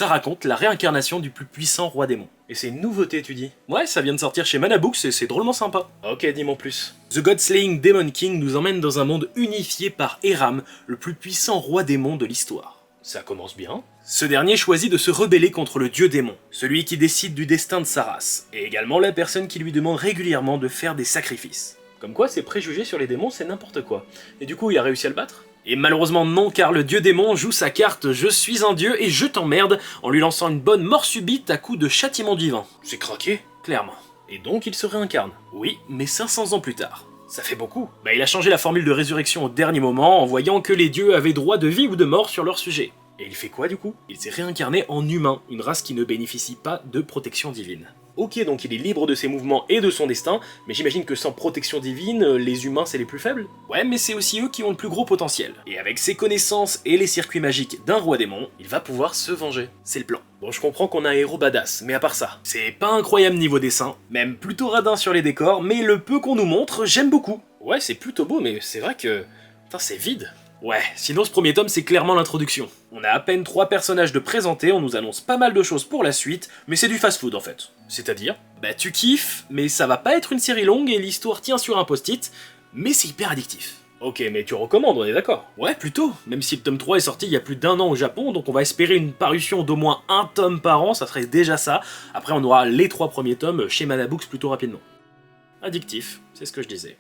Ça raconte la réincarnation du plus puissant roi démon. Et c'est une nouveauté, tu dis? Ouais, ça vient de sortir chez Mana Books et c'est drôlement sympa. Ok, dis-moi plus. The God-Slaying Demon King nous emmène dans un monde unifié par Eram, le plus puissant roi démon de l'histoire. Ça commence bien. Ce dernier choisit de se rebeller contre le dieu démon, celui qui décide du destin de sa race, et également la personne qui lui demande régulièrement de faire des sacrifices. Comme quoi, ses préjugés sur les démons, c'est n'importe quoi. Et du coup, il a réussi à le battre? Et malheureusement non, car le dieu démon joue sa carte « Je suis un dieu et je t'emmerde » en lui lançant une bonne mort subite à coup de châtiment divin. C'est craqué, clairement. Et donc il se réincarne. Oui, mais 500 ans plus tard. Ça fait beaucoup. Bah il a changé la formule de résurrection au dernier moment en voyant que les dieux avaient droit de vie ou de mort sur leur sujet. Et il fait quoi du coup? Il s'est réincarné en humain, une race qui ne bénéficie pas de protection divine. Ok, donc il est libre de ses mouvements et de son destin, mais j'imagine que sans protection divine, les humains c'est les plus faibles? Ouais, mais c'est aussi eux qui ont le plus gros potentiel. Et avec ses connaissances et les circuits magiques d'un roi démon, il va pouvoir se venger. C'est le plan. Bon, je comprends qu'on a un héros badass, mais à part ça, c'est pas incroyable niveau dessin, même plutôt radin sur les décors, mais le peu qu'on nous montre, j'aime beaucoup. Ouais, c'est plutôt beau, mais c'est vrai que... putain, c'est vide. Ouais, sinon ce premier tome c'est clairement l'introduction. On a à peine 3 personnages de présentés, on nous annonce pas mal de choses pour la suite, mais c'est du fast-food en fait. C'est-à-dire, bah tu kiffes, mais ça va pas être une série longue et l'histoire tient sur un post-it, mais c'est hyper addictif. Ok, mais tu recommandes, on est d'accord? Ouais, plutôt, même si le tome 3 est sorti il y a plus d'1 an au Japon, donc on va espérer une parution d'au moins un tome par an, ça serait déjà ça. Après on aura les 3 premiers tomes chez Mana Books plutôt rapidement. Addictif, c'est ce que je disais.